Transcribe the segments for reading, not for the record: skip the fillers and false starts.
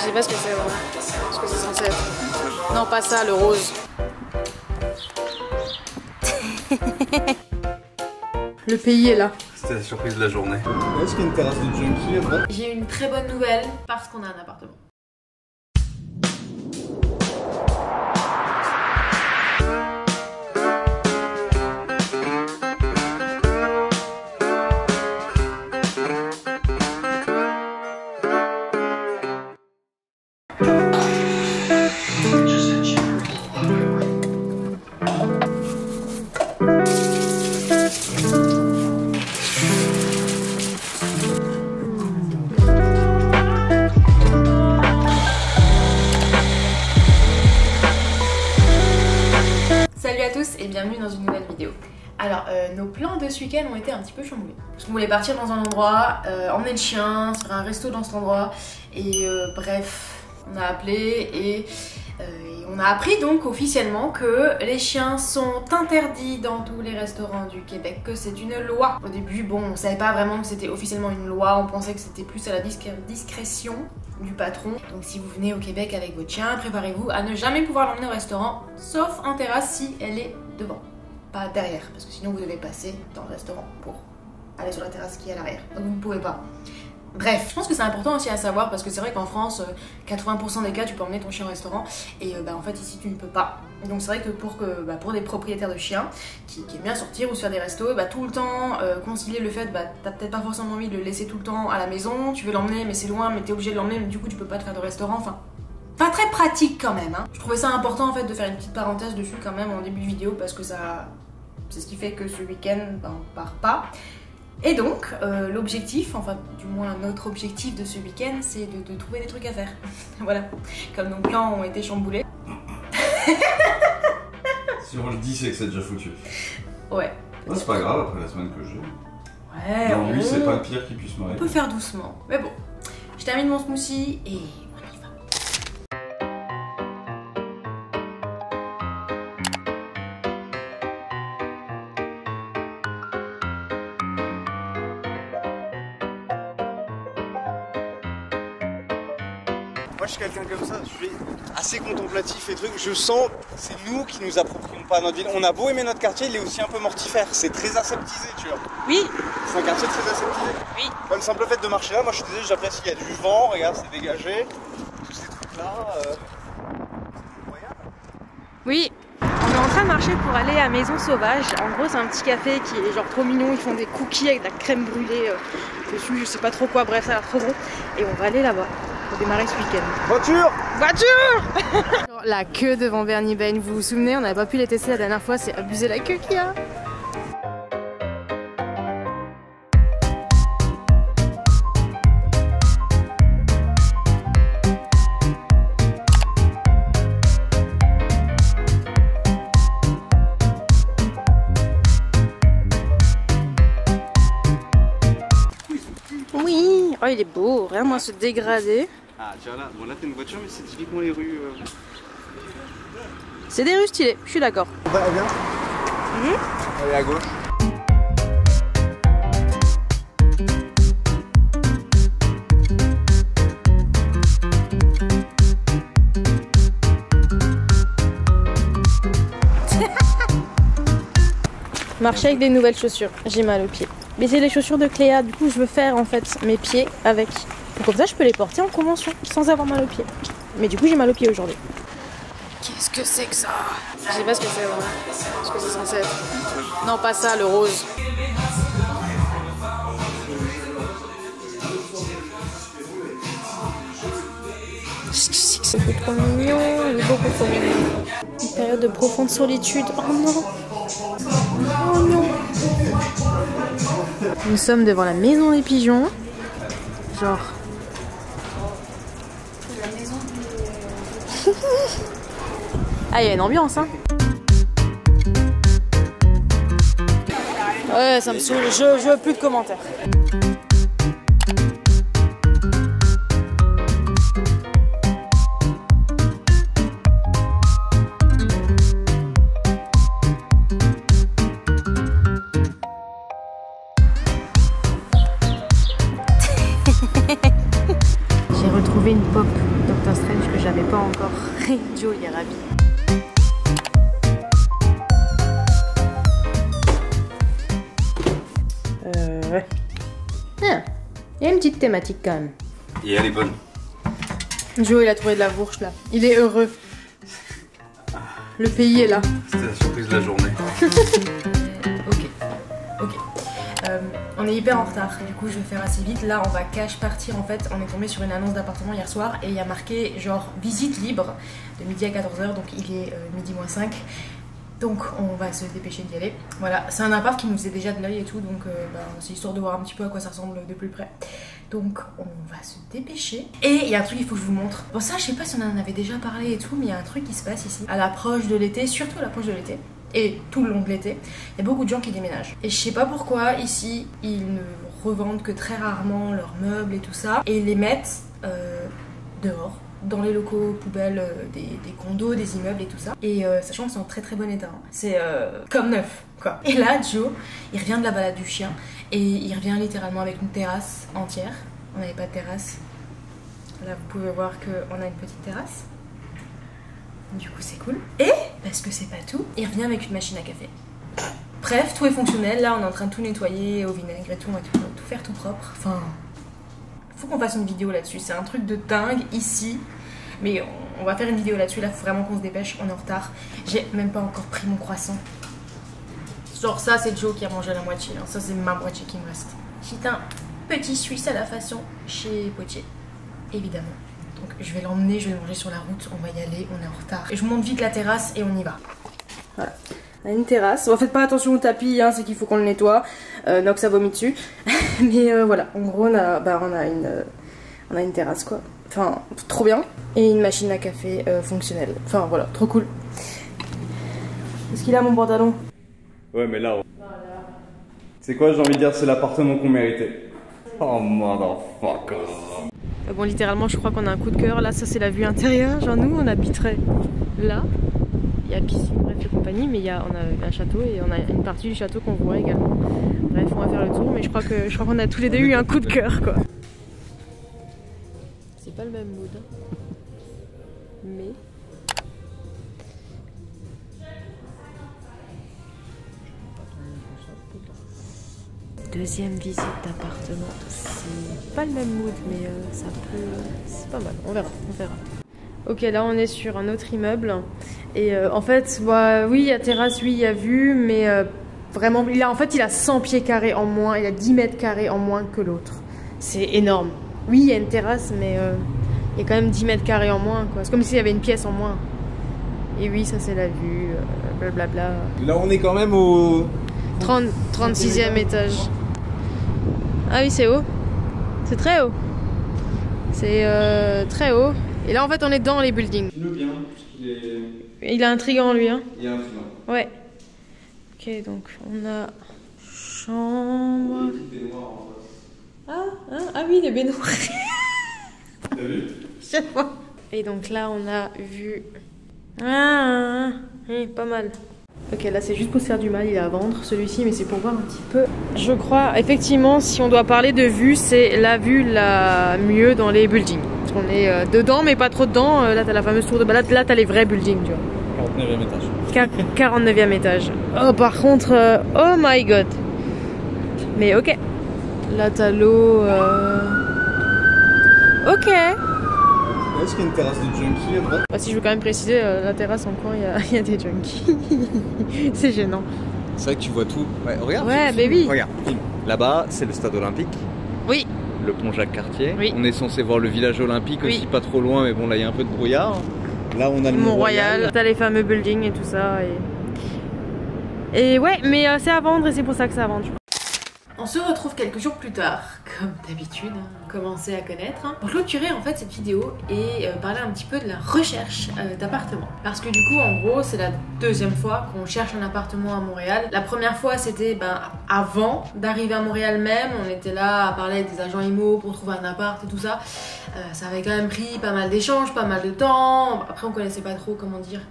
sais pas ce que c'est vraiment. Ce que c'est censé être. Non, pas ça, le rose. Le pays est là. C'était la surprise de la journée. Est-ce qu'il y a une terrasse de junkie à droite? J'ai une très bonne nouvelle parce qu'on a un appartement. Salut à tous et bienvenue dans une nouvelle vidéo. Alors nos plans de ce week-end ont été un petit peu chamboulés. Parce qu'on voulait partir dans un endroit, emmener le chien, se faire un resto dans cet endroit. Et bref, on a appelé et on a appris donc officiellement que les chiens sont interdits dans tous les restaurants du Québec, que c'est une loi. Au début, bon, on savait pas vraiment que c'était officiellement une loi, on pensait que c'était plus à la discrétion du patron. Donc si vous venez au Québec avec votre chien, préparez-vous à ne jamais pouvoir l'emmener au restaurant, sauf en terrasse si elle est devant, pas derrière, parce que sinon vous devez passer dans le restaurant pour aller sur la terrasse qui est à l'arrière. Donc vous ne pouvez pas. Bref, je pense que c'est important aussi à savoir parce que c'est vrai qu'en France, 80% des cas tu peux emmener ton chien au restaurant et en fait ici tu ne peux pas. Donc c'est vrai que pour des propriétaires de chiens qui aiment bien sortir ou se faire des restos, tout le temps concilier le fait t'as peut-être pas forcément envie de le laisser tout le temps à la maison, tu veux l'emmener mais c'est loin mais t'es obligé de l'emmener mais du coup tu peux pas te faire de restaurant, enfin pas très pratique quand même hein. Je trouvais ça important en fait de faire une petite parenthèse dessus quand même en début de vidéo parce que c'est ce qui fait que ce week-end on part pas. Et donc, l'objectif, enfin du moins notre objectif de ce week-end, c'est de trouver des trucs à faire. Voilà, comme nos plans ont été chamboulés. Si on le dit, c'est que c'est déjà foutu. Ouais. Ah, c'est pas grave après la semaine que j'ai. Ouais. L'ennui, c'est pas le pire qui puisse m'arriver. On peut faire doucement. Mais bon, je termine mon smoothie et on y va. Moi je suis quelqu'un comme ça, je suis assez contemplatif et trucs. Je sens c'est nous qui nous approprions pas notre ville. On a beau aimer notre quartier, il est aussi un peu mortifère. C'est très aseptisé, tu vois. Oui. C'est un quartier très aseptisé. Oui. Le simple fait de marcher là, moi je suis désolé, j'apprécie. Il y a du vent, regarde, c'est dégagé. Tous ces trucs là. C'est incroyable. Oui. On est en train de marcher pour aller à Maison Sauvage. En gros, c'est un petit café qui est genre trop mignon. Ils font des cookies avec de la crème brûlée dessus, je sais pas trop quoi. Bref, ça a l'air trop bon. Et on va aller là-bas pour démarrer ce week-end. Voiture! Voiture! La queue devant Bernie Ben, vous vous souvenez, on n'avait pas pu les tester la dernière fois, c'est abusé la queue qu'il y a. Oui, oh il est beau, regarde-moi se dégrader. Ah tiens là, bon là t'as une voiture mais c'est typiquement les rues... C'est des rues stylées, je suis d'accord. On va bien. Allez à gauche. Marcher avec des nouvelles chaussures, j'ai mal aux pieds. Mais c'est les chaussures de Cléa, du coup je veux faire en fait mes pieds avec. Donc comme ça je peux les porter en convention sans avoir mal aux pieds. Mais du coup j'ai mal aux pieds aujourd'hui. Qu'est-ce que c'est que ça? Je sais pas ce que c'est vraiment. Ce que c'est censé être. Non pas ça, le rose. C'est trop mignon, il est beaucoup trop mignon. Une période de profonde solitude. Oh non. Oh non. Nous sommes devant la maison des pigeons. Genre. La maison des... Ah, il y a une ambiance, hein. Ouais, ça me saoule. Je veux plus de commentaires. J'ai retrouvé une pop dans Doctor Strange que j'avais pas encore. Joe il est ravi. Ouais. Ah, il y a une petite thématique quand même. Et elle est bonne. Joe il a trouvé de la fourche là. Il est heureux. Le pays est là. C'était la surprise de la journée. Ok. On est hyper en retard, du coup je vais faire assez vite. Là on va cash partir en fait. On est tombé sur une annonce d'appartement hier soir et il y a marqué genre visite libre de midi à 14h, donc il est midi moins 5. Donc on va se dépêcher d'y aller. Voilà, c'est un appart qui nous faisait déjà de l'œil et tout, donc c'est histoire de voir un petit peu à quoi ça ressemble de plus près. Donc on va se dépêcher. Et il y a un truc qu'il faut que je vous montre. Bon ça je sais pas si on en avait déjà parlé et tout, mais il y a un truc qui se passe ici. À l'approche de l'été, surtout à l'approche de l'été, et tout le long de l'été, il y a beaucoup de gens qui déménagent. Et je sais pas pourquoi ici ils ne revendent que très rarement leurs meubles et tout ça. Et ils les mettent dehors, dans les locaux poubelles des condos, des immeubles et tout ça. Et sachant que c'est en très très bon état. Hein. C'est comme neuf quoi. Et là Joe, il revient de la balade du chien et il revient littéralement avec une terrasse entière. On n'avait pas de terrasse. Là vous pouvez voir qu'on a une petite terrasse. Du coup c'est cool. Et parce que c'est pas tout, il revient avec une machine à café. Bref, tout est fonctionnel. Là on est en train de tout nettoyer au vinaigre et tout, on va tout faire tout propre. Enfin, faut qu'on fasse une vidéo là-dessus. C'est un truc de dingue ici. Mais on va faire une vidéo là-dessus. Là faut vraiment qu'on se dépêche, on est en retard. J'ai même pas encore pris mon croissant. Genre ça c'est Joe qui a mangé la moitié. Hein. Ça c'est ma moitié qui me reste. J'ai un petit suisse à la façon chez Potier, évidemment. Donc je vais l'emmener, je vais le manger sur la route, on va y aller, on est en retard. Et je vous montre vite la terrasse et on y va. Voilà, on a une terrasse. Bon, faites pas attention au tapis, hein, c'est qu'il faut qu'on le nettoie. Nox a vomi dessus. Mais voilà, en gros on a une terrasse quoi. Enfin, trop bien. Et une machine à café fonctionnelle. Enfin voilà, trop cool. Est-ce qu'il a mon pantalon? Ouais mais là... C'est quoi, j'ai envie de dire, c'est l'appartement qu'on méritait. Oh motherfucker. Bon, littéralement, je crois qu'on a un coup de cœur. Là, ça, c'est la vue intérieure. Genre, nous, on habiterait là. Il y a piscine, bref, et compagnie. Mais on a un château et on a une partie du château qu'on voit également. Bref, on va faire le tour. Mais je crois qu'on a tous les deux eu un coup de cœur, quoi. C'est pas le même mood. Mais... Deuxième visite d'appartement, c'est pas le même mood mais ça peut... c'est pas mal, on verra. Ok, là on est sur un autre immeuble et en fait, bah, oui il y a terrasse, oui il y a vue, mais vraiment, il a 100 pieds carrés en moins, il a 10 mètres carrés en moins que l'autre. C'est énorme. Oui il y a une terrasse mais il y a quand même 10 mètres carrés en moins quoi. C'est comme s'il y avait une pièce en moins. Et oui ça c'est la vue, blablabla. Là on est quand même au... 36e étage. Ah oui, c'est haut. C'est très haut. C'est très haut. Et là, en fait, on est dans les buildings. Il le bien, Il est intriguant, lui. Hein. Il est intriguant. Ouais. Ok, donc on a chambre. Ah oui, les baignoires. T'as vu? Je sais pas. Et donc là, on a vu. Oui, pas mal. Ok, là c'est juste pour se faire du mal, il est à vendre celui-ci, mais c'est pour voir un petit peu. Je crois, effectivement, si on doit parler de vue, c'est la vue la mieux dans les buildings. Parce qu'on est dedans, mais pas trop dedans. Là t'as la fameuse tour de balade, là t'as les vrais buildings, tu vois. 49e étage. 49e étage. Oh, par contre, oh my god. Mais ok. Là t'as l'eau. Ok. Est-ce qu'il y a une terrasse de junkie à droite? Bah, si je veux quand même préciser, la terrasse en coin, il y a des junkies. C'est gênant. C'est vrai que tu vois tout. Ouais, regarde. Ouais, mais oui. Regarde. Là-bas, c'est le stade olympique. Oui. Le pont Jacques-Cartier. Oui. On est censé voir le village olympique aussi, Oui. pas trop loin, mais bon, là, il y a un peu de brouillard. Là, on a le Mont-Royal. T'as les fameux buildings et tout ça. Et ouais, mais c'est à vendre et c'est pour ça que c'est à vendre. On se retrouve quelques jours plus tard, comme d'habitude, commencez à connaître, pour clôturer en fait cette vidéo et parler un petit peu de la recherche d'appartement. Parce que du coup, en gros, c'est la deuxième fois qu'on cherche un appartement à Montréal. La première fois, c'était avant d'arriver à Montréal même, on était là à parler avec des agents IMO pour trouver un appart et tout ça. Ça avait quand même pris pas mal d'échanges, pas mal de temps. Après, on connaissait pas trop, comment dire,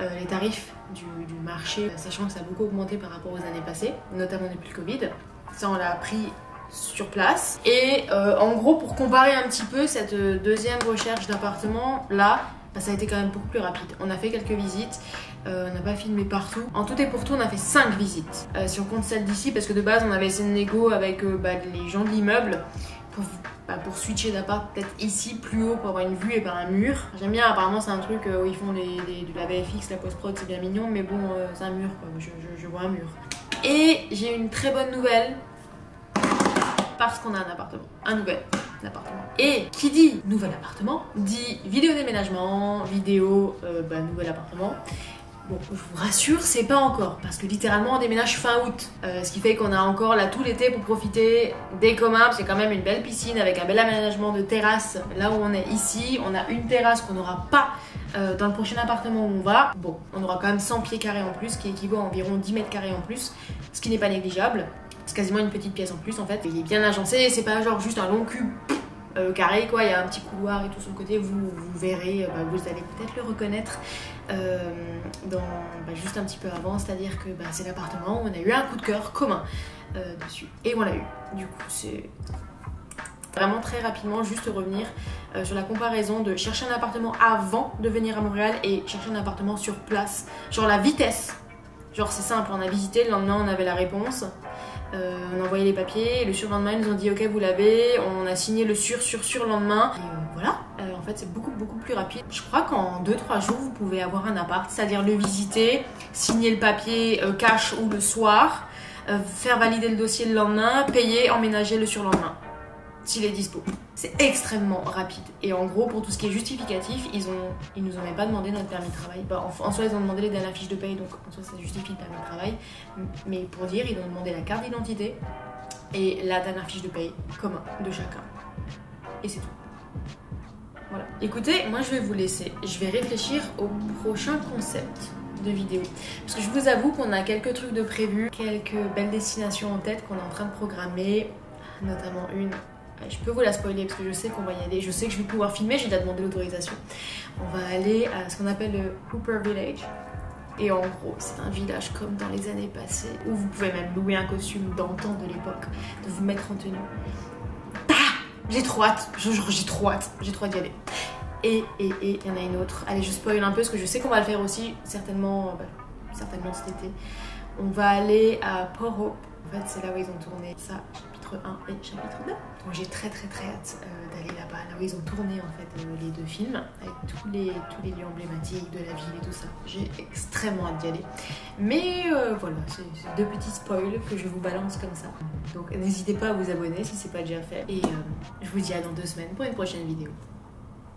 les tarifs du marché, sachant que ça a beaucoup augmenté par rapport aux années passées, notamment depuis le Covid. Ça, on l'a appris sur place. Et en gros, pour comparer un petit peu cette deuxième recherche d'appartement là, bah, ça a été quand même beaucoup plus rapide. On a fait quelques visites, on n'a pas filmé partout. En tout et pour tout, on a fait 5 visites. Si on compte celle d'ici, parce que de base, on avait essayé de négo avec les gens de l'immeuble pour switcher d'appart peut-être ici plus haut pour avoir une vue et pas un mur. J'aime bien, apparemment c'est un truc où ils font de la VFX, la post-prod, c'est bien mignon, mais bon, c'est un mur quoi, je vois un mur. Et j'ai une très bonne nouvelle, parce qu'on a un appartement, un nouvel appartement. Et qui dit nouvel appartement, dit vidéo déménagement, vidéo nouvel appartement. Bon, je vous rassure, c'est pas encore, parce que littéralement on déménage fin août. Ce qui fait qu'on a encore là tout l'été pour profiter des communs. C'est quand même une belle piscine avec un bel aménagement de terrasse. Là où on est ici, on a une terrasse qu'on n'aura pas dans le prochain appartement où on va. Bon, on aura quand même 100 pieds carrés en plus, qui équivaut à environ 10 mètres carrés en plus, ce qui n'est pas négligeable. C'est quasiment une petite pièce en plus en fait. Il est bien agencé, c'est pas genre juste un long cube carré quoi, il y a un petit couloir et tout sur le côté, vous verrez, vous allez peut-être le reconnaître juste un petit peu avant, c'est-à-dire que c'est l'appartement où on a eu un coup de cœur commun dessus, et on l'a eu. Du coup c'est vraiment très rapidement juste revenir sur la comparaison de chercher un appartement avant de venir à Montréal et chercher un appartement sur place, genre la vitesse. Genre c'est simple, on a visité, le lendemain on avait la réponse. On a envoyé les papiers, le surlendemain ils nous ont dit ok vous l'avez, on a signé le surlendemain et voilà, en fait c'est beaucoup plus rapide. Je crois qu'en 2-3 jours vous pouvez avoir un appart, c'est-à-dire le visiter, signer le papier cash ou le soir, faire valider le dossier le lendemain, payer, emménager le surlendemain, s'il est dispo. C'est extrêmement rapide. Et en gros, pour tout ce qui est justificatif, ils nous ont même pas demandé notre permis de travail. En soi, ils ont demandé les dernières fiches de paye, donc en soi, ça justifie le permis de travail. Mais pour dire, ils ont demandé la carte d'identité et la dernière fiche de paye commun de chacun. Et c'est tout. Voilà. Écoutez, moi, je vais vous laisser. Je vais réfléchir au prochain concept de vidéo. Parce que je vous avoue qu'on a quelques trucs de prévus, quelques belles destinations en tête qu'on est en train de programmer, notamment une. Je peux vous la spoiler parce que je sais qu'on va y aller, je sais que je vais pouvoir filmer, j'ai déjà demandé l'autorisation. On va aller à ce qu'on appelle le Hooper Village. Et en gros, c'est un village comme dans les années passées, où vous pouvez même louer un costume d'antan de l'époque, de vous mettre en tenue. J'ai trop hâte, j'ai trop hâte d'y aller. Et il y en a une autre. Allez, je spoil un peu parce que je sais qu'on va le faire aussi, certainement cet été. On va aller à Port Hope. En fait, c'est là où ils ont tourné ça, chapitre 1 et chapitre 2. Donc j'ai très hâte d'aller là-bas, là où ils ont tourné en fait les 2 films, avec tous les lieux emblématiques de la ville et tout ça. J'ai extrêmement hâte d'y aller. Mais voilà, c'est 2 petits spoils que je vous balance comme ça. Donc n'hésitez pas à vous abonner si c'est pas déjà fait. Et je vous dis à dans 2 semaines pour une prochaine vidéo.